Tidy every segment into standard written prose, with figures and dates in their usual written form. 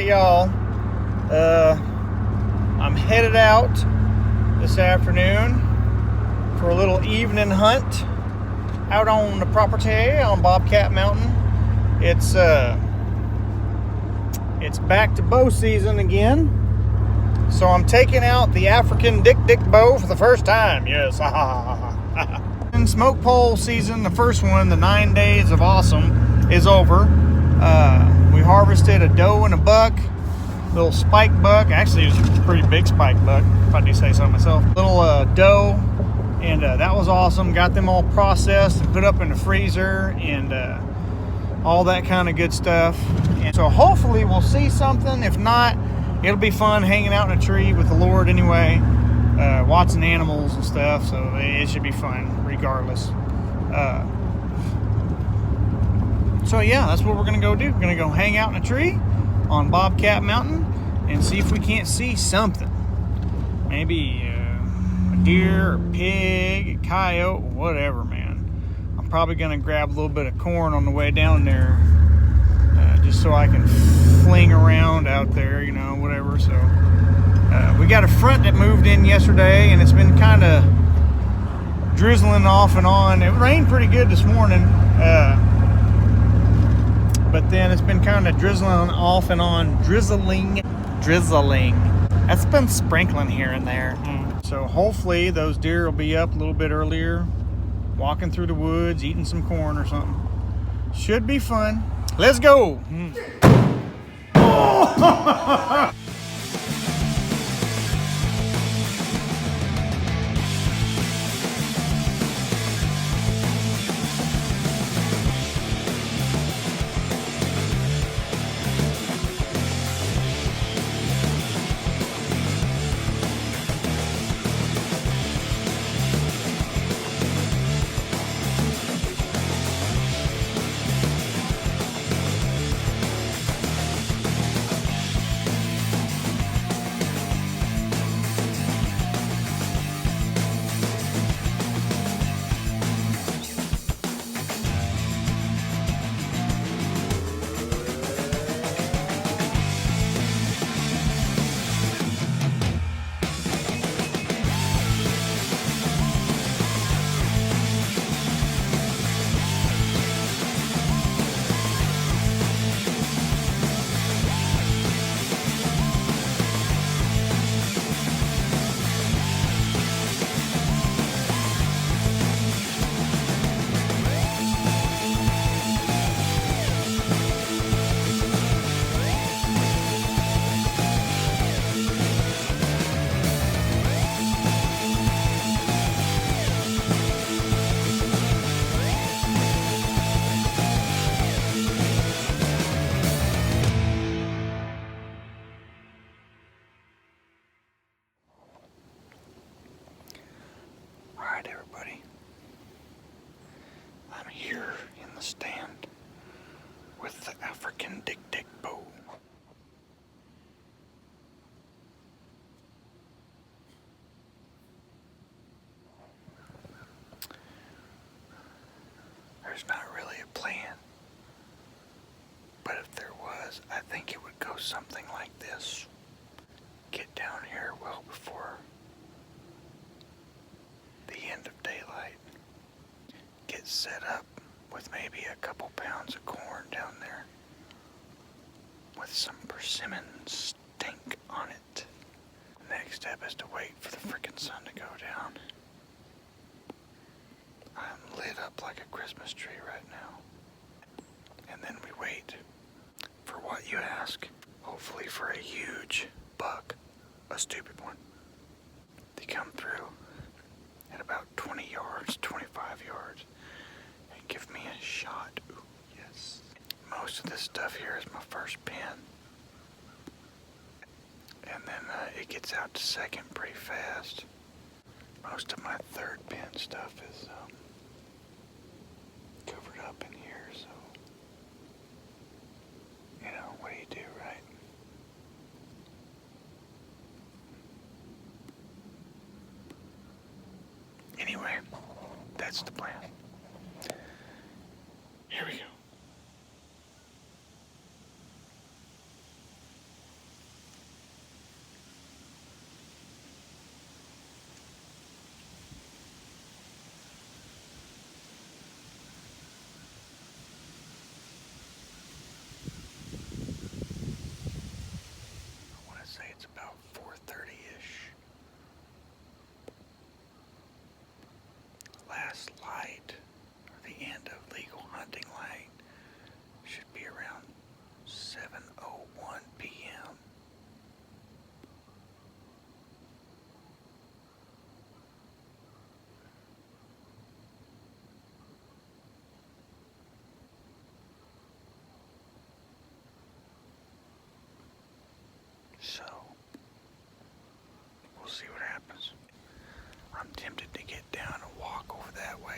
right, y'all. I'm headed out this afternoon for a little evening hunt out on the property on Bobcat Mountain. It's back to bow season again. So I'm taking out the African Dick bow for the first time. Yes. In smoke pole season, the first one, the 9 days of awesome, is over. We harvested a doe and a buck, little spike buck. Actually, it was a pretty big spike buck, if I do say so myself. Little doe, and that was awesome. Got them all processed and put up in the freezer and all that kind of good stuff. And so hopefully we'll see something. If not, it'll be fun hanging out in a tree with the Lord anyway, watching animals and stuff. So it should be fun regardless. So yeah, that's what we're gonna go do. We're gonna go hang out in a tree on Bobcat Mountain and see if we can't see something. Maybe a deer, or pig, a coyote, whatever, man. I'm probably gonna grab a little bit of corn on the way down there, just so I can fling around out there, you know, whatever. So we got a front that moved in yesterday, and it's been kind of drizzling off and on. It rained pretty good this morning. But then it's been kind of drizzling off and on. Drizzling. That's been sprinkling here and there. So hopefully those deer will be up a little bit earlier, walking through the woods, eating some corn or something. Should be fun. Let's go. Oh! Everybody, I'm here in the stand with the African Dick bow. There's not really a plan, but if there was, I think it would go something like this. Get down here well before the end of daylight. Get set up with maybe a couple pounds of corn down there with some persimmon stink on it. Next step is to wait for the frickin' sun to go down. I'm lit up like a Christmas tree right now. And then we wait for what you ask. Hopefully for a huge buck, a stupid one, to come through at about 20 yards, 25 yards, and give me a shot. Ooh, yes. Most of this stuff here is my first pin. And then it gets out to second pretty fast. Most of my third pin stuff is covered up in here, so, you know, what do you do, right? Anyway, that's the plan. Here we go.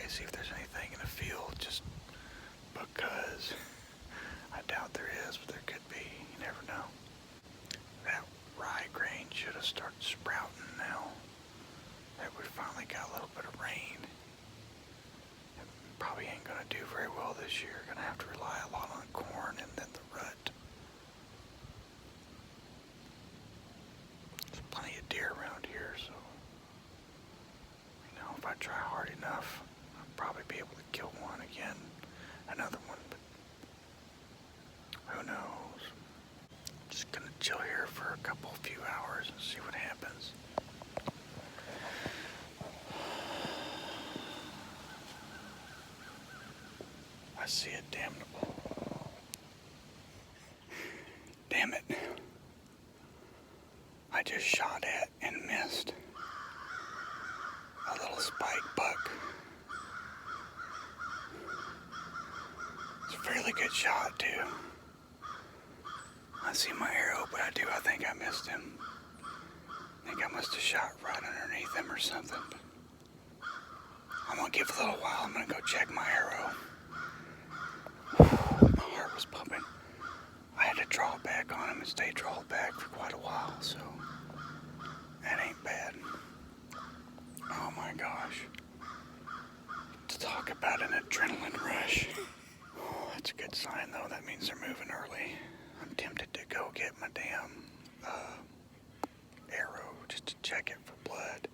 see if there's anything in the field, just because I doubt there is, but there could be. You never know. That rye grain should have started sprouting now that we finally got a little bit of rain. It probably ain't gonna do very well this year. Gonna have to rely a lot on corn and then the rut. There's plenty of deer around here, so if I try hard enough, I'll probably be able to kill one again, another one, but who knows. Just gonna chill here for a few hours and see what happens. I see it, damnable. Damn it. I just shot at and missed a little spike buck. It's a fairly good shot too. I see my arrow, but I think I missed him. I think I must have shot right underneath him or something. I'm gonna give it a little while. I'm gonna go check my arrow. My heart was pumping. I had to draw back on him and stay drawn back for quite a while, so that ain't bad. Oh my gosh. To talk about an adrenaline rush. Oh, that's a good sign though. That means they're moving early. I'm tempted to go get my damn arrow just to check it for blood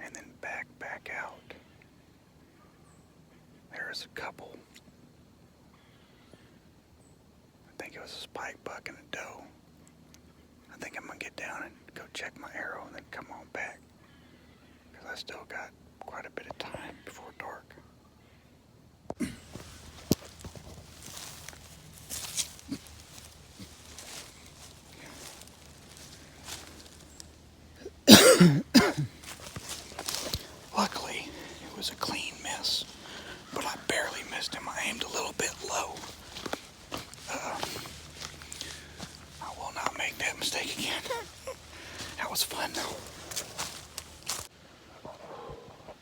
and then back out. There's a couple. I think it was a spike buck and a doe. I think I'm gonna get down and go check my arrow and then come on back, because I still got quite a bit of time before dark. Luckily, it was a clean miss, but I barely missed him. I aimed a little bit low. I will not make that mistake again. That was fun though.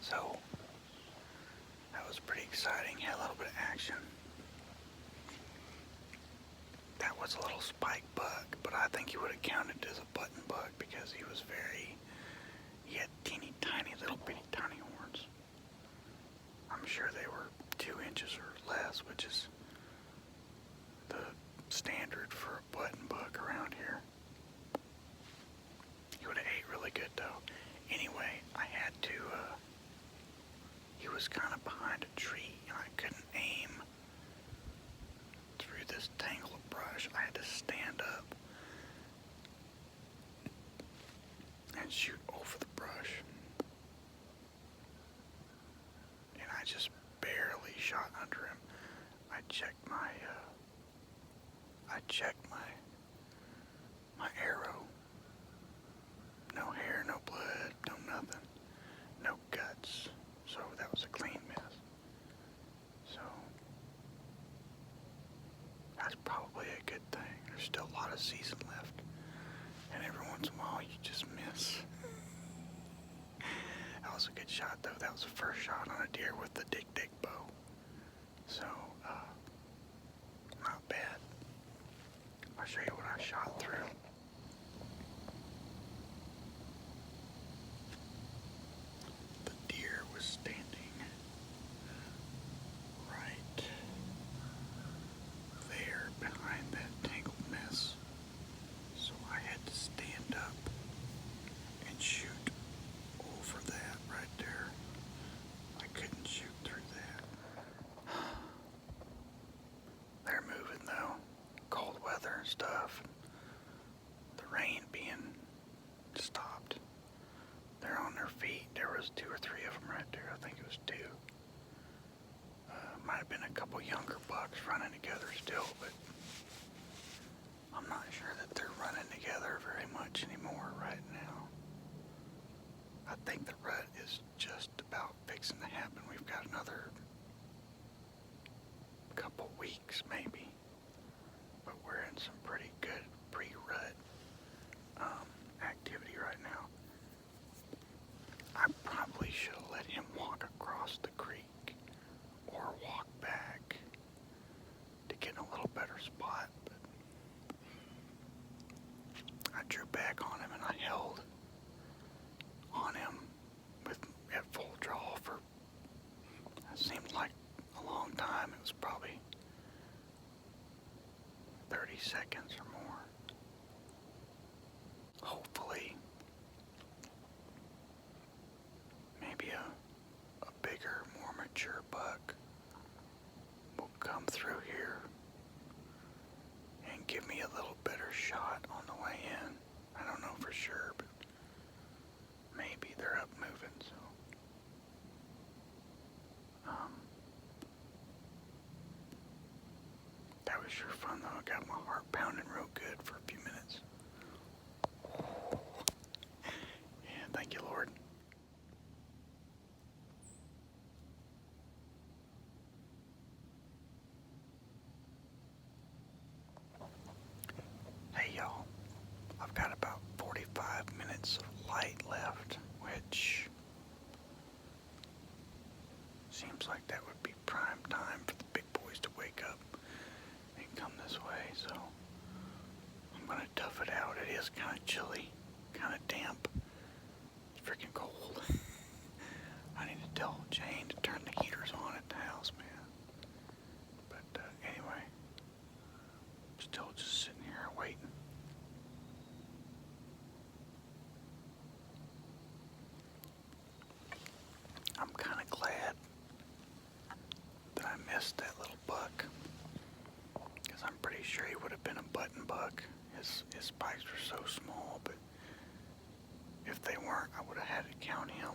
So, that was pretty exciting. Had a little bit of action. That was a little spike bug, but I think he would have counted as a button bug because he had teeny tiny little bitty tiny horns. I'm sure they were 2 inches or less, which is the standard for a button bug around here. He would have ate really good though. Anyway, I had to, he was kind of behind a tree and I couldn't aim through this tangle of brush. I had to stand up and shoot over the brush. And I just barely shot under him. I checked my arrow. No hair, no blood, no nothing. No guts. So that was a clean miss. So that's probably a good thing. There's still a lot of season left. And every once in a while you just miss. That was a good shot though. That was the first shot on a deer with the Dick bow. So, not bad. I'll show you what I shot through. The deer was standing right there behind that tangled mess. So I had to stand up and shoot over that right there. I couldn't shoot through that. They're moving though. Cold weather and stuff. The rain being stopped. They're on their feet. There was 2 or 3 of them right there. I think it was 2. Might have been a couple younger bucks running together still, but I'm not sure that they're running together very much anymore right now. I think the rut is just about fixing to happen. We've got another couple weeks maybe, but we're in some pretty good pre-rut activity right now. I probably should have let him walk across the creek I drew back on him and I held on him at full draw for, it seemed like a long time. It was probably 30 seconds or more. Hopefully, maybe a bigger, more mature buck will come through here and give me a little better shot on the way in. I don't know for sure, but maybe they're up moving, so. That was sure fun though. I got my heart pounding real good for a few minutes. Yeah, thank you, Lord. Hey y'all, I've got about 45 minutes of light left, which seems like that would be prime time for the big boys to wake up and come this way, so I'm gonna tough it out. It is kind of chilly, kind of damp. It's freaking cold. I need to tell Jane to turn the heaters on at the house, man. But anyway, I'm still just sitting here waiting. I'm kind of glad that I missed that little buck, because I'm pretty sure he would have been a button buck. His spikes were so small, but if they weren't, I would have had to count him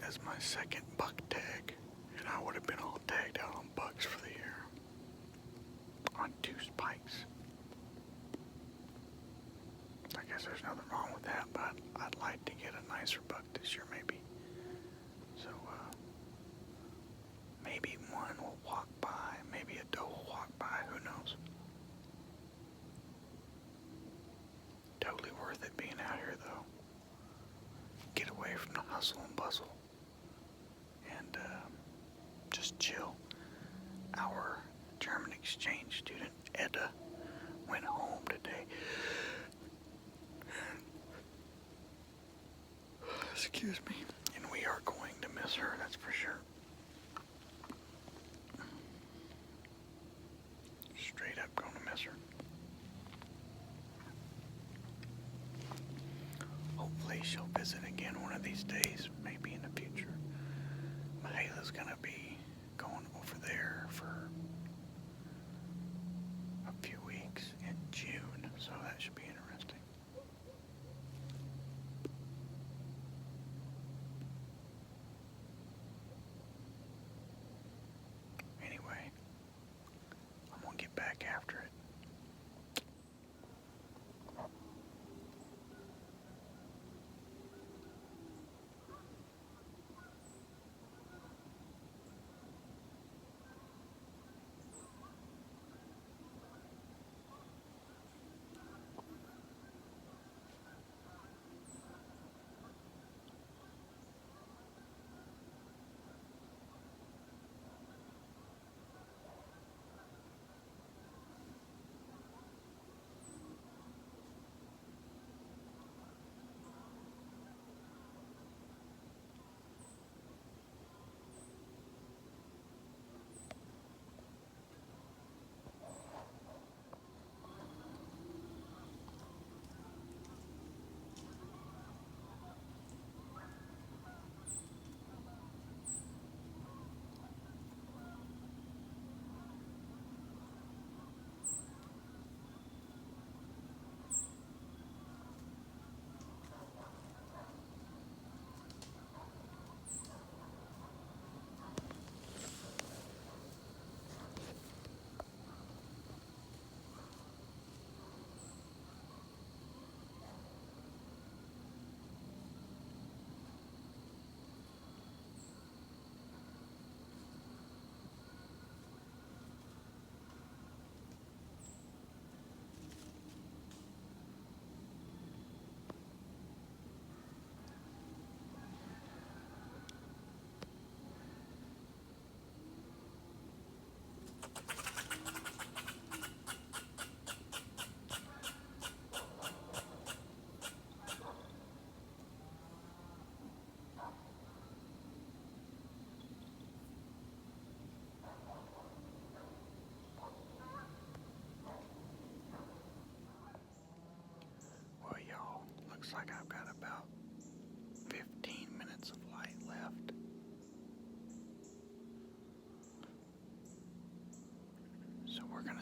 as my second buck tag, and I would have been all tagged out on bucks for the year on 2 spikes. I guess there's nothing wrong with that, but I'd like to get a nicer buck this year, maybe. So, maybe one will walk by, maybe a doe will walk by, who knows. Totally worth it being out here, though. Get away from the hustle and bustle and just chill. Our German exchange student, Edda, went home today. Excuse me. And we are going to miss her, that's for sure. Straight up going to miss her. Hopefully she'll visit again one of these days, maybe in the future. Mahala's gonna be going over there for a few weeks in June, so that should be interesting. Anyway, I'm gonna get back after it.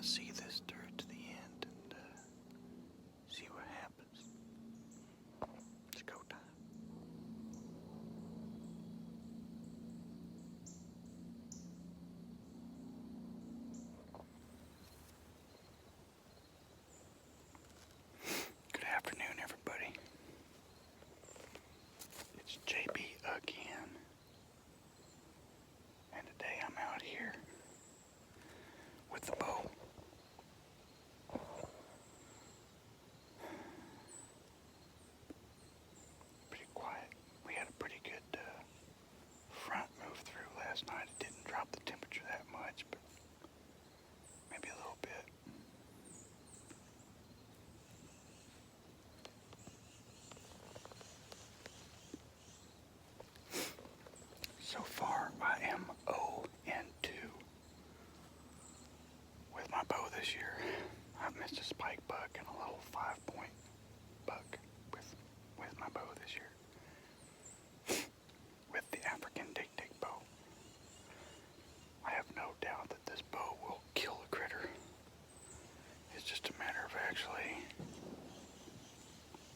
to see this through to the end and see what happens. It's go time. Good afternoon, everybody. It's JB again. And today I'm out here with the bow. Pretty quiet. We had a pretty good front move through last night. It didn't drop the temperature that much, but maybe a little bit. So far, I am 0 and 2 with my bow this year. I've missed a spike buck and a little 5-point buck with my bow this year. With the African Dik-Dik bow. I have no doubt that this bow will kill a critter. It's just a matter of actually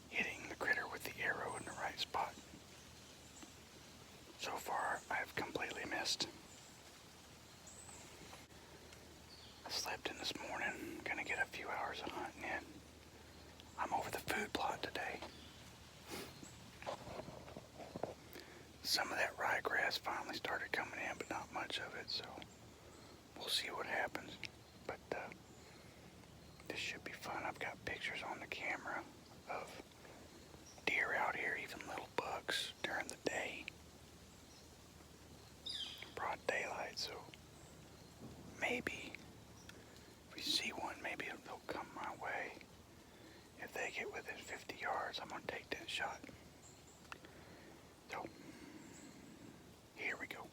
hitting the critter with the arrow in the right spot. So far, I've completely missed. I slept in this morning, gonna get a few hours of hunting in. I'm over the food plot today. Some of that ryegrass finally started coming in, but not much of it, so we'll see what happens. But this should be fun. I've got pictures on the camera of deer out here, even little bucks during the day. Broad daylight, so maybe if we see one, maybe they'll come my way. If they get within 50 yards, I'm gonna take that shot. So here we go.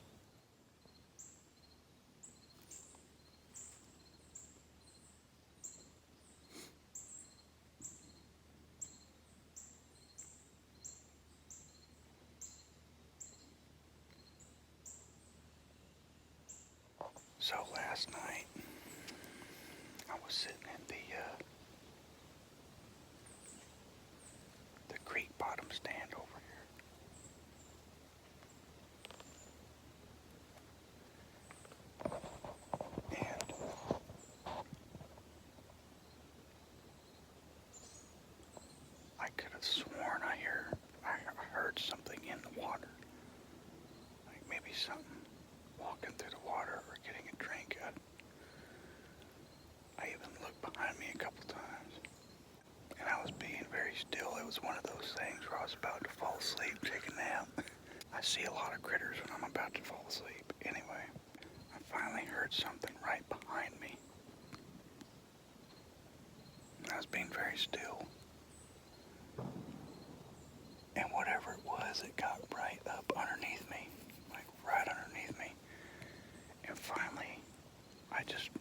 So last night, I was sitting in the creek bottom stand over here. And I could have sworn I heard something in the water. Like maybe something walking through the water or getting a drink. I even looked behind me a couple times. And I was being very still. It was one of those things where I was about to fall asleep, take a nap. I see a lot of critters when I'm about to fall asleep. Anyway, I finally heard something right behind me. And I was being very still. And whatever it was, it got right up underneath me. Like right underneath me. And finally,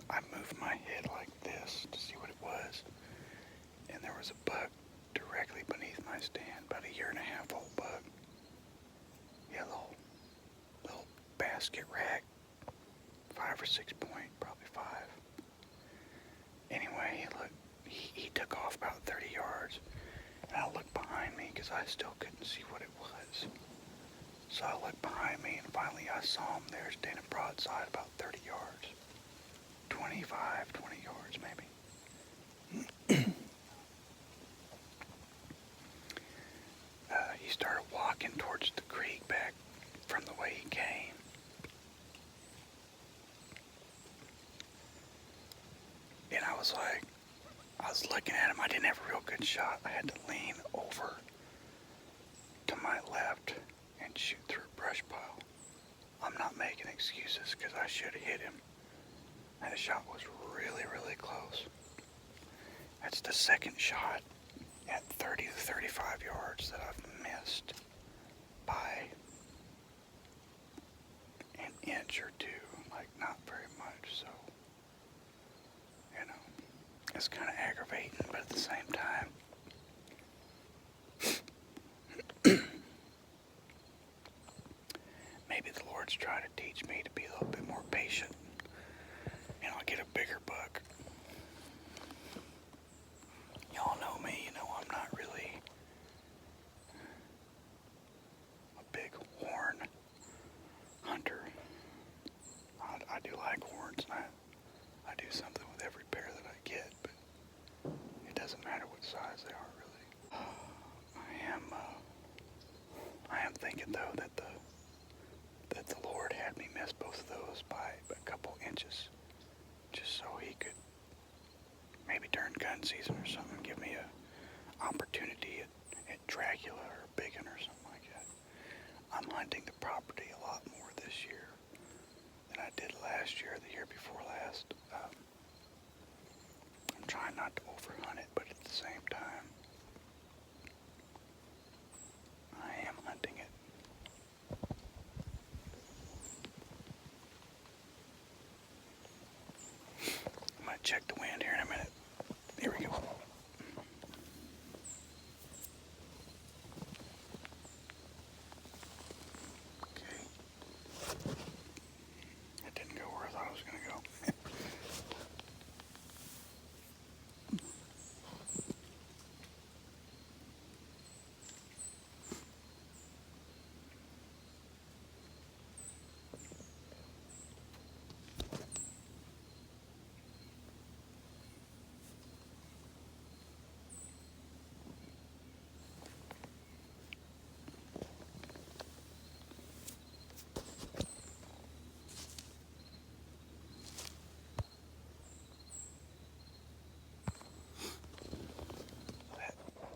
I moved my head like this to see what it was. And there was a buck directly beneath my stand, about 1.5 year old buck. Yeah, little basket rack, 5 or 6 point, probably 5. Anyway, he took off about 30 yards, and I looked behind me because I still couldn't see what it was. So I looked behind me, and finally I saw him there standing broadside about 30 yards. 20 yards maybe. He started walking towards the creek back from the way he came. And I was looking at him. I didn't have a real good shot. I had to lean over to my left and shoot through a brush pile. I'm not making excuses because I should have hit him. And the shot was really, really close. That's the second shot at 30 to 35 yards that I've missed by an inch or two, like not very much, so, you know, it's kind of aggravating, but at the same time, maybe the Lord's trying to teach me to be a little bit more patient, and I'll get a bigger buck gun season or something, give me a opportunity at Dracula or Biggin or something like that. I'm hunting the property a lot more this year than I did last year or the year before last. I'm trying not to overhunt it, but at the same time, I am hunting it. I'm going to check the wind here in a minute. Here we go. Okay. It didn't go where I thought it was going to go.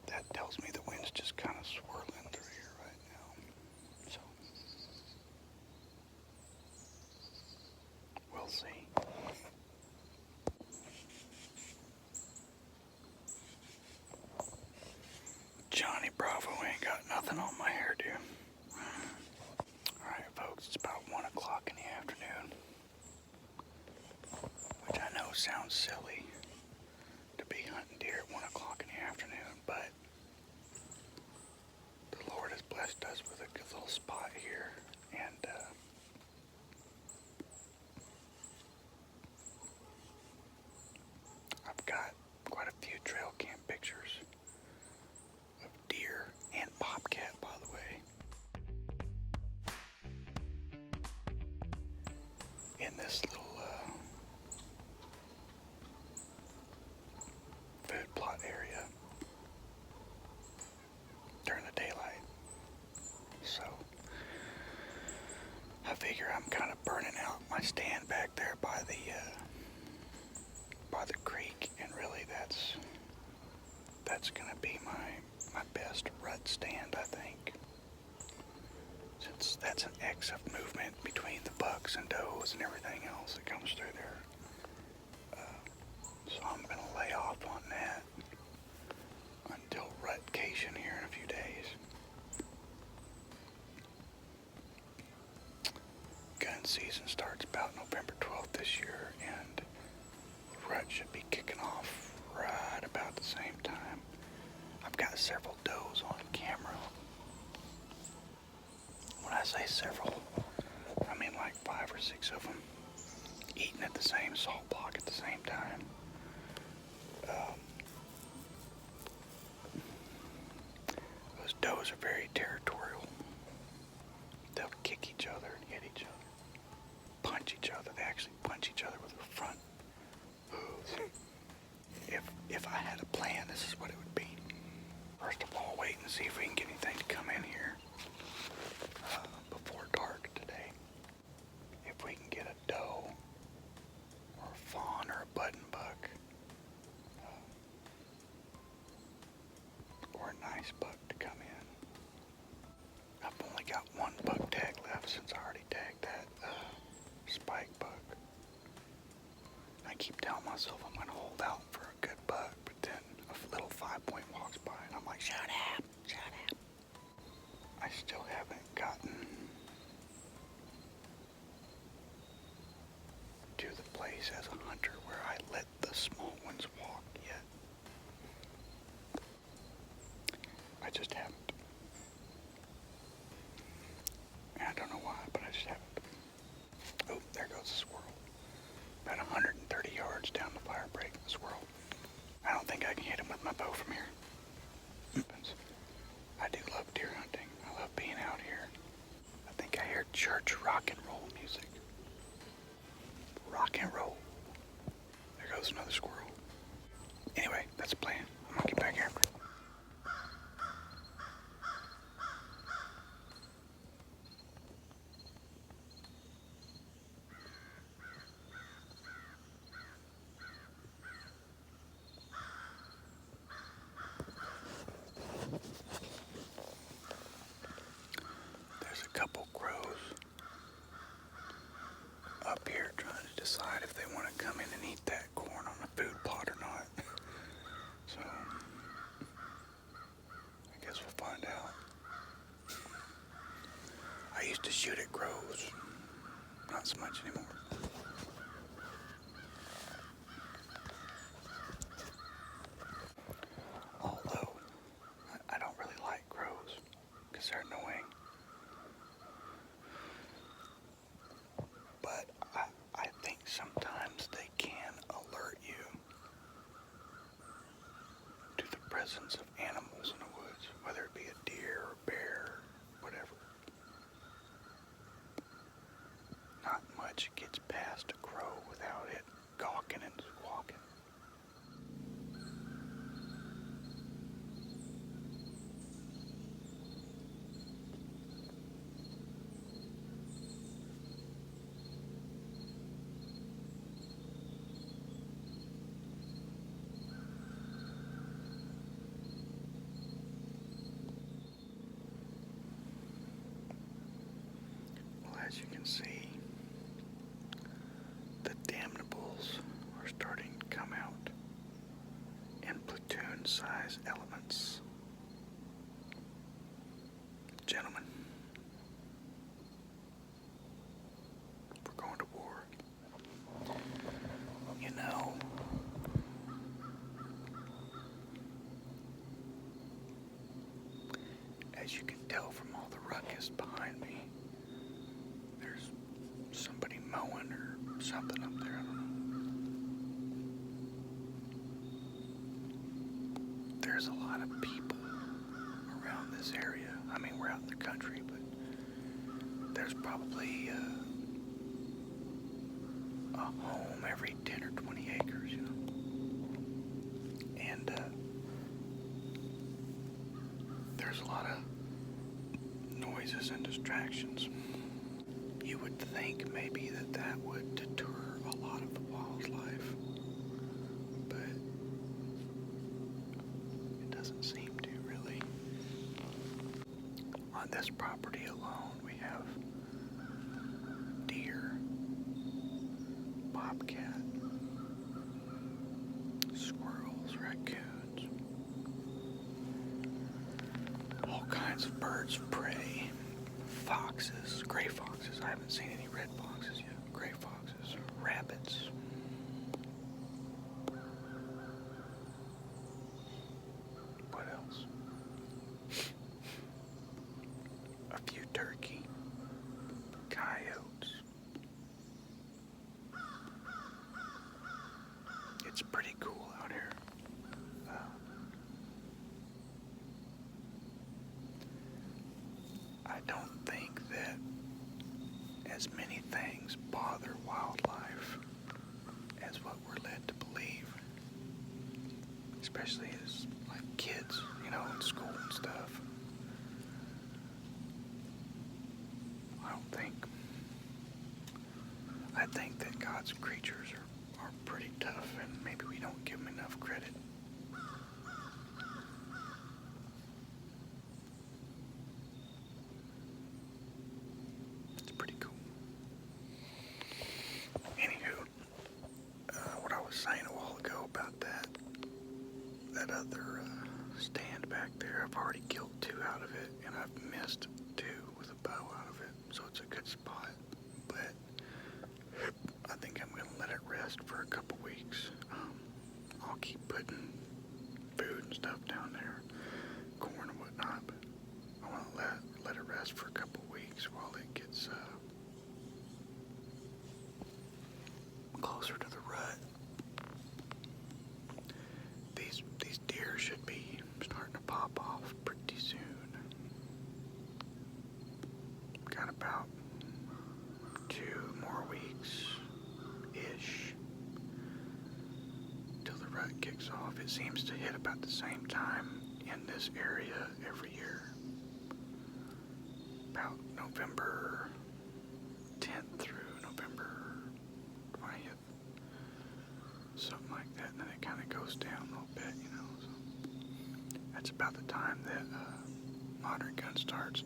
That tells me the wind's just kind of swirling through here right now. So, we'll see. Johnny Bravo ain't got nothing on my hairdo. Alright folks, it's about 1 o'clock in the afternoon. Which I know sounds silly to be hunting deer at 1 o'clock in the afternoon, but the Lord has blessed us with a good little spot here, and I've got quite a few trail cam pictures of deer and bobcat, by the way, in this little food plot area during the daylight. So I figure I'm kind of burning out my stand back there by the creek, and really that's gonna be my best rut stand, I think, since that's an X of movement between the bucks and does and everything else that comes through there. So I'm gonna lay off on that until rutcation here in a few days. Gun season starts about November 12th this year, and rut should be kicking off right about the same time. I've got several does on camera. When I say several, I mean like 5 or 6 of them eating at the same salt block at the same time. Those does are very territorial. They'll kick each other and hit each other, punch each other. They actually punch each other with their front hooves. If I had a plan, this is what it would be. First of all, wait and see if we can get anything to come in here before dark today. If we can get a doe or a fawn or a button buck, or a nice buck to come in. I've only got 1 buck tag left since I already tagged that spike buck. I keep telling myself I'm going to hold out for a good buck, but then a little 5-point walks by and I'm like, shut up, shut up. I still haven't gotten to the place as a hunter where I let the small ones walk yet. I just haven't. And I don't know why, but I just haven't. Oh, there goes the squirrel. About 130 yards down the fire break, the squirrel. I don't think I can hit him with my bow from here. I do love deer hunting. I love being out here. I think I hear church rock and roll music. Rock and roll. There goes another squirrel. Anyway, that's the plan. I'm gonna get back here. couple crows up here trying to decide if they want to come in and eat that corn on the food plot or not. So, I guess we'll find out. I used to shoot at crows, not so much anymore. Although, I don't really like crows because they're annoying. But I think sometimes they can alert you to the presence of animals in the woods, whether it be a deer or a bear, whatever. Not much gets past a crow without it gawking and squawking. As you can see, the damnables are starting to come out in platoon-size elements. Gentlemen, we're going to war. You know, as you can tell from all the ruckus behind me, there's somebody mowing or something up there, I don't know. There's a lot of people around this area. I mean, we're out in the country, but there's probably a home every 10 or 20 acres, you know. And there's a lot of noises and distractions. You would think maybe that would deter a lot of the wildlife, but it doesn't seem to really. On this property alone, we have deer, bobcat, squirrels, raccoons, all kinds of birds of prey. Foxes, gray foxes. I haven't seen any red foxes yet. Gray foxes, rabbits. What else? A few turkey, coyotes. It's pretty cool out here. I don't think that as many things bother wildlife as what we're led to believe, especially as like kids, you know, in school and stuff. I think that God's creatures are pretty tough, and maybe we don't give them enough credit. Saying a while ago about that other stand back there. I've already killed 2 out of it, and I've missed 2 with a bow out of it, so it's a good spot. But I think I'm going to let it rest for a couple weeks. I'll keep putting food and stuff down there, corn and whatnot, but I want to let it rest for a couple weeks while it gets closer to the rut. These deer should be starting to pop off pretty soon. Got about 2 more weeks-ish till the rut kicks off. It seems to hit about the same time in this area every year. About November 10th through November 20th. Something like that, and then it kind of goes down a little bit, you know. So that's about the time that modern gun starts.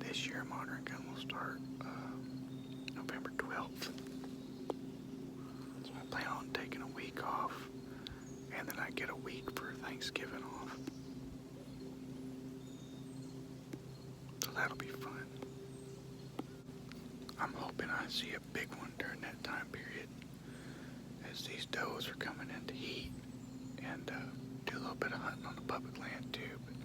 this year modern gun will start November 12th. So I plan on taking a week off, and then I get a week for Thanksgiving off. So that'll be fun. I'm hoping I see a big one during that time period, as these does are coming into heat, and do a little bit of hunting on the public land too. But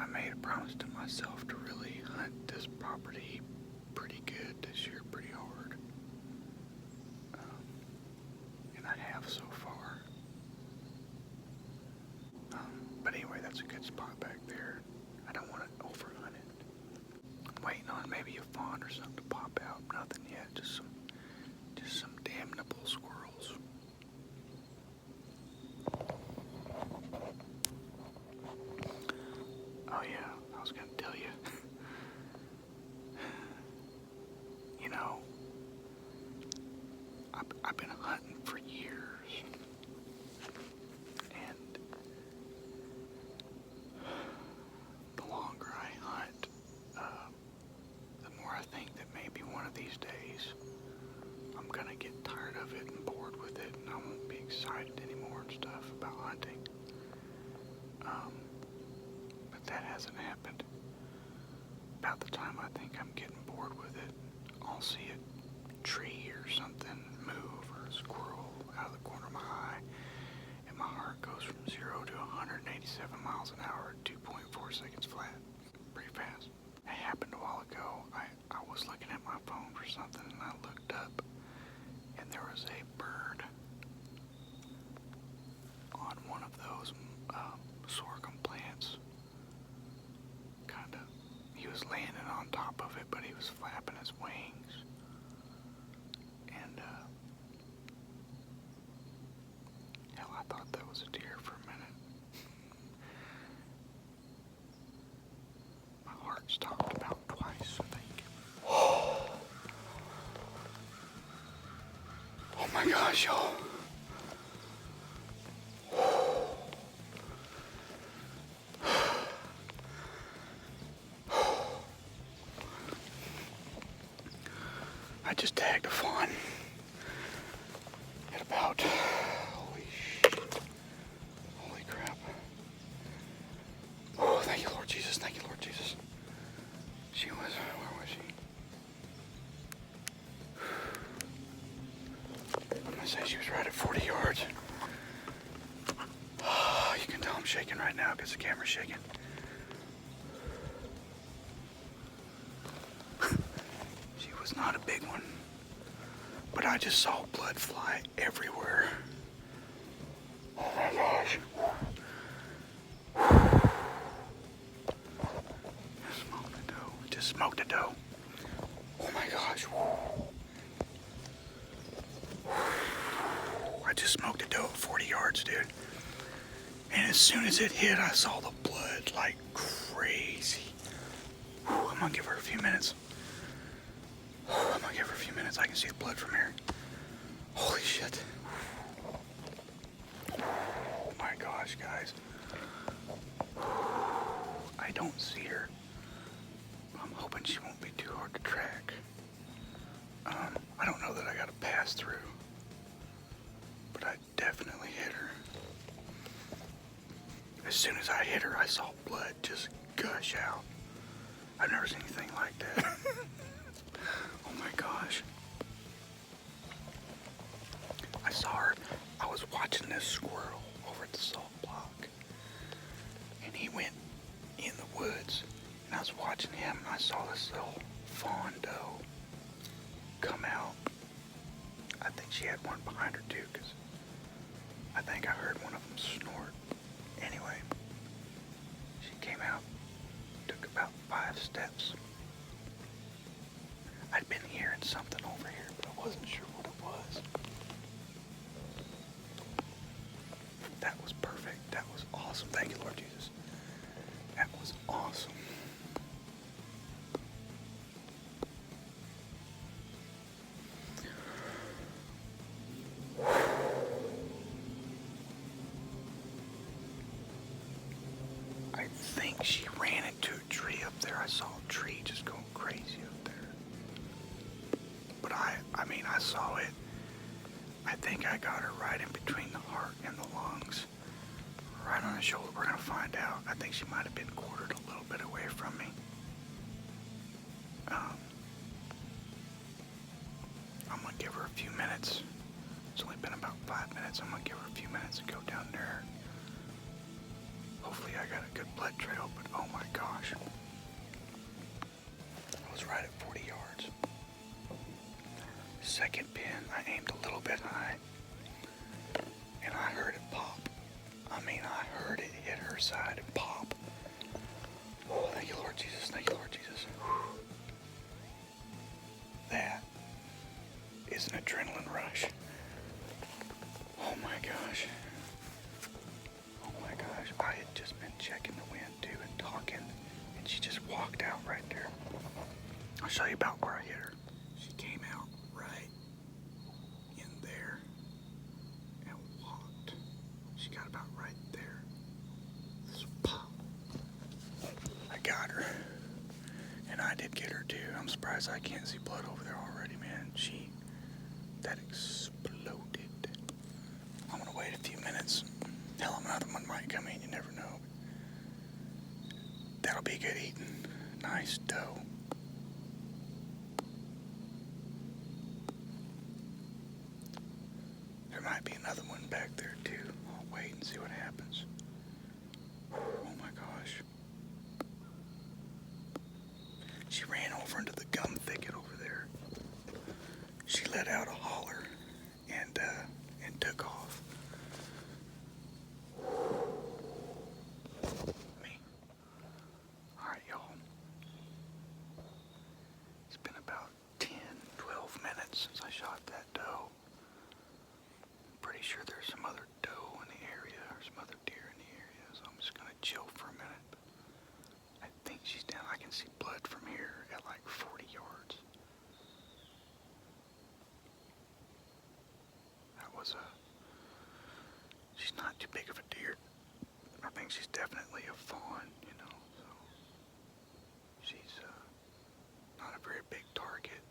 I made a promise to myself to really hunt this property pretty good this year, pretty hard. And I have so far. But anyway, that's a good spot back there. I don't want to overhunt it. I'm waiting on maybe a fawn or something to pop out. Nothing yet, just some damnable squirrels. Oh yeah, I was gonna tell you. You know, I've been hunting for years, and the longer I hunt, the more I think that maybe one of these days I'm gonna get tired of it and bored with it, and I won't be excited anymore and stuff about hunting. But that hasn't happened. About the time I think I'm getting bored with it, I'll see a tree or something move, or a squirrel out of the corner of my eye, and my heart goes from 0 to 187 miles an hour at 2.4 seconds flat. Pretty fast. It happened a while ago. I was looking at my phone for something, and I looked up, and there was a bird on one of those sorghum plants. He was landing on top of it, but he was flapping his wings. And, hell, I thought that was a deer for a minute. My heart stopped about twice, I think. Oh my gosh, y'all. I just tagged a fawn at about, holy shit, holy crap. Oh, thank you, Lord Jesus, thank you, Lord Jesus. She was, where was she? I'm gonna say she was right at 40 yards. Oh, you can tell I'm shaking right now because the camera's shaking. Not a big one, but I just saw blood fly everywhere. Oh my gosh. Just smoked a doe. Oh my gosh. I just smoked a doe at 40 yards, dude. And as soon as it hit, I saw the blood like crazy. I'm gonna give her a few minutes. I'm gonna give her a few minutes. I can see the blood from here. Holy shit. Oh my gosh, guys. I don't see her. I'm hoping she won't be too hard to track. I don't know that I gotta pass through, but I definitely hit her. As soon as I hit her, I saw blood just gush out. I've never seen anything like that. Oh my gosh. I saw her. I was watching this squirrel over at the salt block, and he went in the woods, and I was watching him, and I saw this little fawn doe come out. I think she had one behind her too, because I think I heard one of them snort. Anyway, she came out, took about 5 steps. I'd been hearing something over here, but I wasn't sure what it was. That was perfect. That was awesome. Thank you, Lord Jesus. That was awesome. I think she ran into a tree up there. I saw a tree just going crazy up there. But I mean, I saw it. I think I got her right in between the heart and the lungs. Right on the shoulder. We're going to find out. I think she might have been quartered a little bit away from me. I'm going to give her a few minutes. It's only been about 5 minutes. I'm going to give her a few minutes to go down there. Hopefully I got a good blood trail, but oh my gosh. I was right at 40 yards. Second pin, I aimed a little bit high. And I heard it pop. I mean, I heard it hit her side and pop. Oh, thank you, Lord Jesus. Thank you, Lord Jesus. Whew. That is an adrenaline rush. Oh my gosh. Oh my gosh. I had just been checking the wind too and talking, and she just walked out right there. I'll show you about where I hit her. She came out right in there and walked. She got about right there. This pop. I got her. And I did get her too. I'm surprised I can't see blood over there already, man. That exploded. I'm gonna wait a few minutes. Hell, another one might come in, you never know. That'll be good eating. Nice dough. There might be another one back there too. I'll wait and see what happens. Oh my gosh. She ran over into the gum thicket over there. She let out a holler and took off. Me. Alright, y'all. It's been about 10, 12 minutes since I shot that doe. I'm pretty sure there's some other doe in the area or some other deer in the area, so I'm just gonna chill for a minute. I think she's down. I can see blood from here at like 40 yards. She's not too big of a deer. I think she's definitely a fawn, you know, so she's not a very big target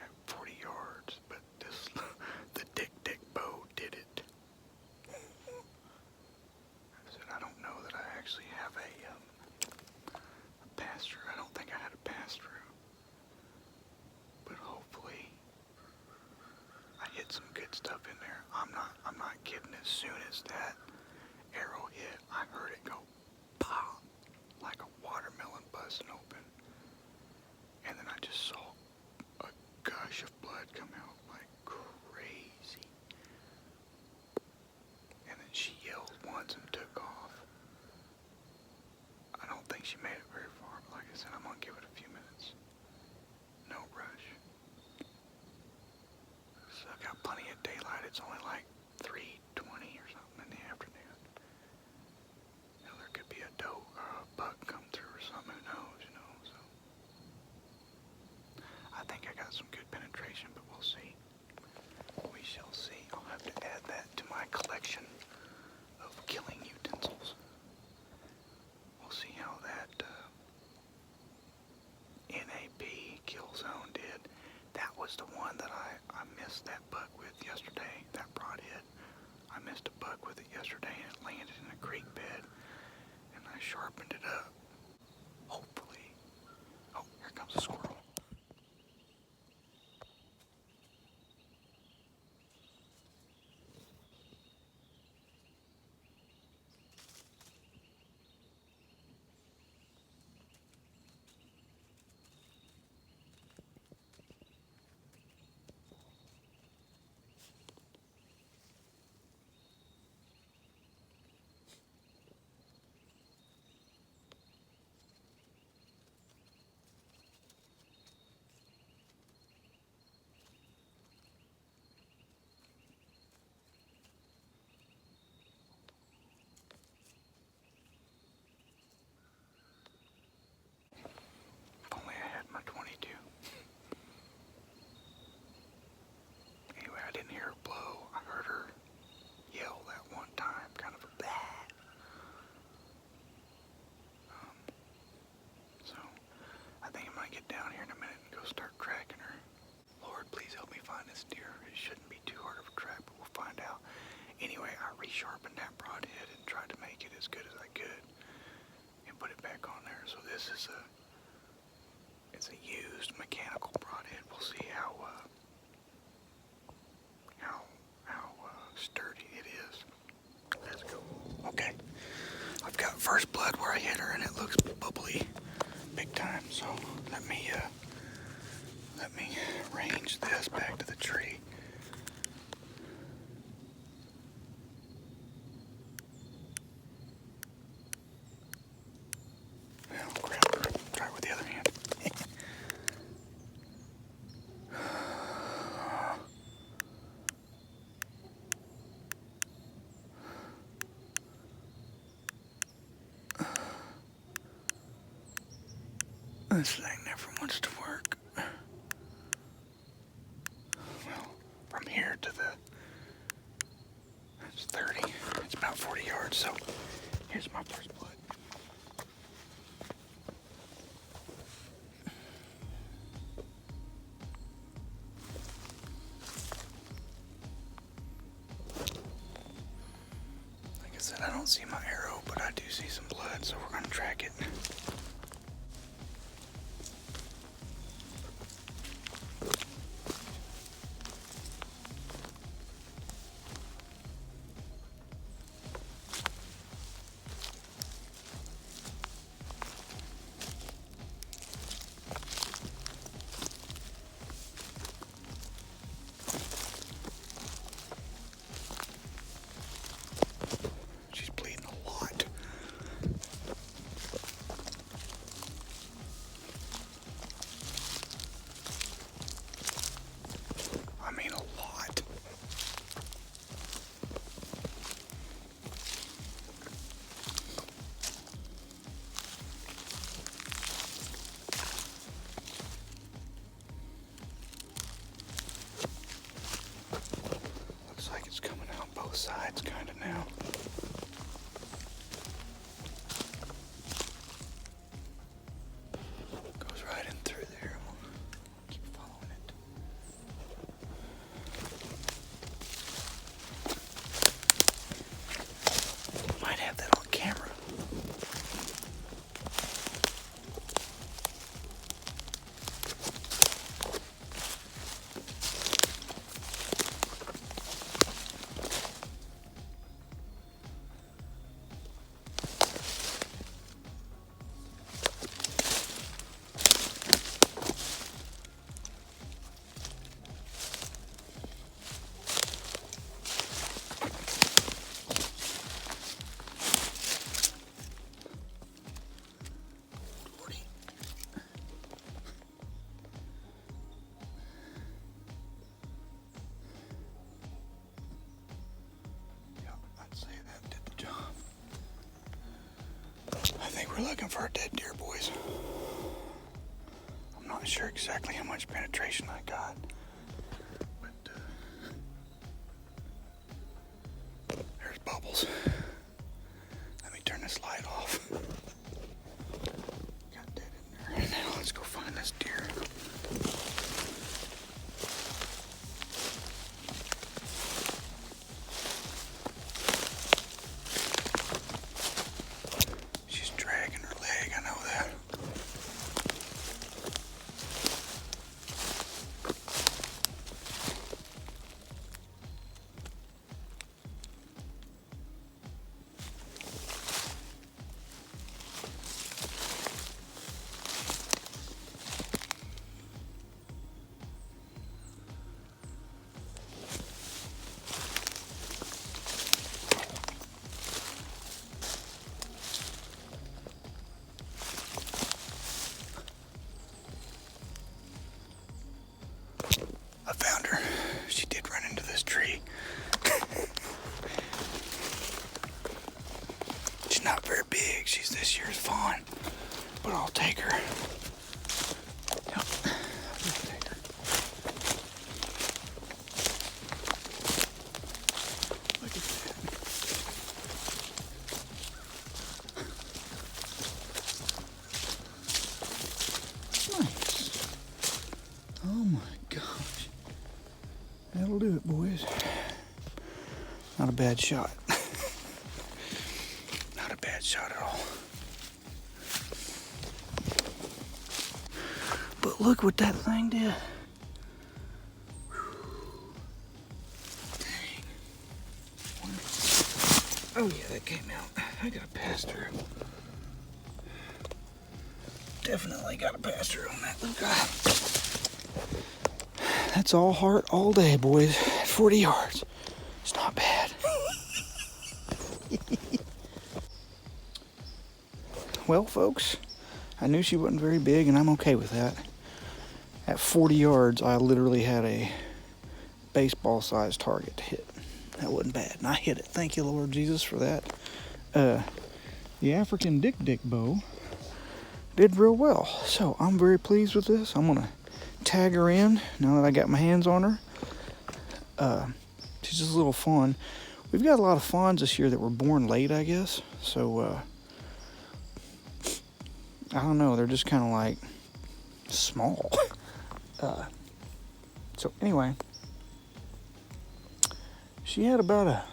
at 40 yards, but the dick bow did it. I said, I don't know that I actually have a pass-through. I don't think I had a pass-through, but hopefully I hit some good stuff in there. I'm not kidding. As soon as that arrow hit, I heard it go pop like a watermelon busting open. And then I just saw a gush of blood come out like crazy. And then she yelled once and took off. I don't think she made it very far, but like I said, I'm gonna give it a few minutes. No rush. So I've got plenty of daylight. It's only like 3:20 or something in the afternoon. You know, there could be a doe or a buck come through or something. Who knows, you know, so. I think I got some good penetration, but we'll see. We shall see. I'll have to add that to my collection of killing utensils. We'll see how that NAP kill zone did. That was the one that I missed that buck with yesterday, that broadhead. I missed a buck with it yesterday and it landed in a creek bed and I sharpened it up. Hopefully. Oh, here comes a squirrel. resharpened that broadhead and tried to make it as good as I could and put it back on there. So this is it's a used mechanical broadhead. We'll see how sturdy it is. Let's go. Okay, I've got first blood where I hit her, and it looks bubbly, big time. So let me range this back to the tree. Well, grab her. Try it with the other hand. This thing never wants to work. Well, from here to it's 30. It's about 40 yards, so here's my first blood. Like I said, I don't see my arrow, but I do see some blood, so we're gonna track it. Sides kind of now. Goes right in through there. We'll keep following it. Might have that on camera. We're looking for a dead deer, boys. I'm not sure exactly how much penetration I got, but there's bubbles. Let me turn this light off. Got dead in there. Now let's go find this deer. I found her. She did run into this tree. She's not very big. She's this year's fawn, but I'll take her. Yep, I'll take her. Look at that. Nice. Oh my gosh. That'll do it, boys. Not a bad shot. bad shot at all. But look what that thing did. Oh yeah, that came out. I got a pass through. Definitely got a pass through on that little guy. That's all heart all day, boys. 40 yards. It's not bad. Well, folks, I knew she wasn't very big, and I'm okay with that. At 40 yards, I literally had a baseball-sized target to hit. That wasn't bad, and I hit it. Thank you, Lord Jesus, for that. The African Dick bow did real well, so I'm very pleased with this. I'm gonna tag her in now that I got my hands on her. She's just a little fawn. We've got a lot of fawns this year that were born late, I guess. So I don't know. They're just kind of like small. So anyway, she had about a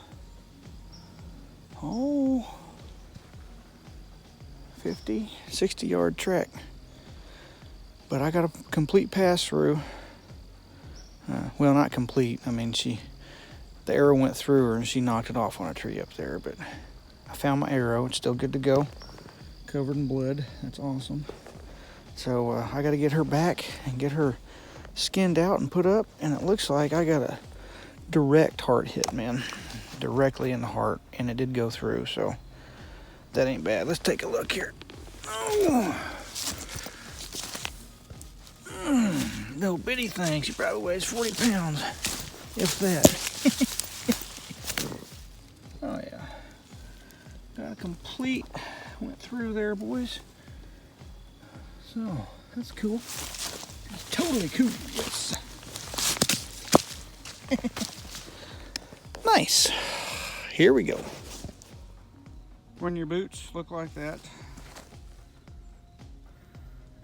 50, 60 yard track. But I got a complete pass through. Well, not complete. I mean, the arrow went through her and she knocked it off on a tree up there. But I found my arrow. It's still good to go. Covered in blood. That's awesome. So I got to get her back and get her skinned out and put up. And it looks like I got a direct heart hit, man. Directly in the heart. And it did go through. So that ain't bad. Let's take a look here. Oh. No bitty thing. She probably weighs 40 pounds, if that. Oh yeah. Got a complete, went through there, boys. So, that's cool. It's totally cool, yes. Nice. Here we go. When your boots look like that,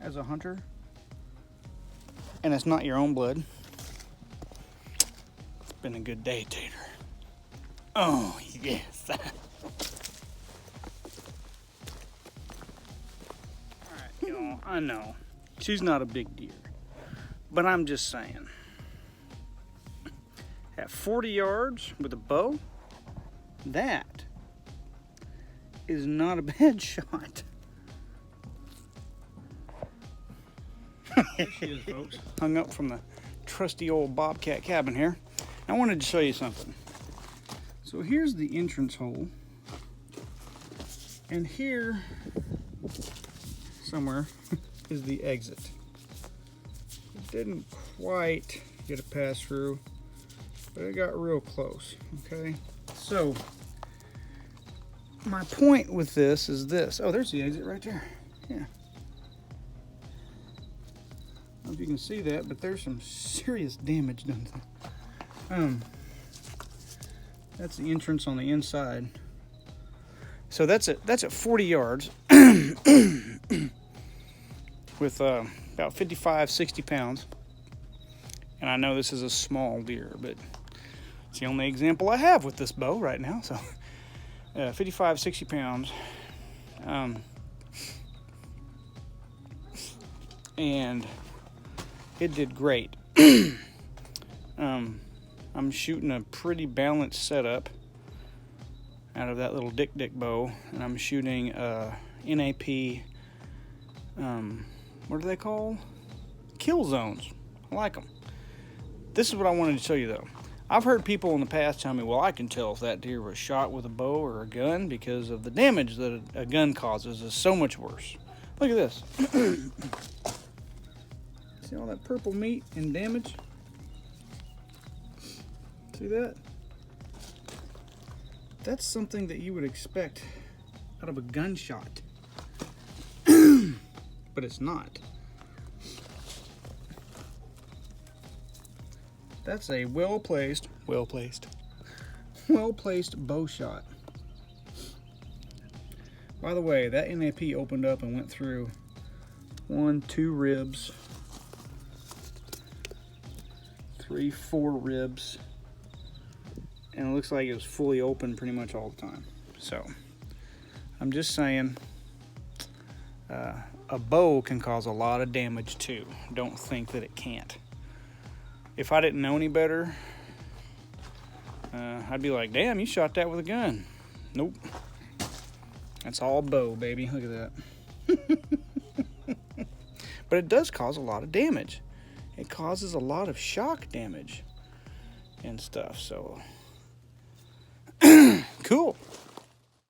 as a hunter, and it's not your own blood, it's been a good day, Tater. Oh, yes. Alright, y'all, I know. She's not a big deer. But I'm just saying. At 40 yards with a bow, that is not a bad shot. There she is, folks. Hung up from the trusty old Bobcat cabin here. I wanted to show you something. So here's the entrance hole. And here, somewhere, is the exit. It didn't quite get a pass through, but it got real close, okay? So, my point with this is this. Oh, there's the exit right there. Yeah. I don't know if you can see that, but there's some serious damage done to it. That's the entrance on the inside. So that's at 40 yards with about 55, 60 pounds. And I know this is a small deer, but it's the only example I have with this bow right now. So 55, 60 pounds. And it did great. I'm shooting a pretty balanced setup out of that little dick bow, and I'm shooting NAP, what are they called? Kill zones. I like them. This is what I wanted to show you though. I've heard people in the past tell me, well, I can tell if that deer was shot with a bow or a gun because of the damage that a gun causes is so much worse. Look at this. See all that purple meat and damage? See that? That's something that you would expect out of a gunshot. But it's not. That's a well-placed bow shot. By the way, that NAP opened up and went through 1, 2 ribs, 3, 4 ribs, and it looks like it was fully open pretty much all the time. So I'm just saying, a bow can cause a lot of damage too. Don't think that it can't. If I didn't know any better, I'd be like, damn, you shot that with a gun. Nope. That's all bow, baby. Look at that. But it does cause a lot of damage. It causes a lot of shock damage and stuff, so cool.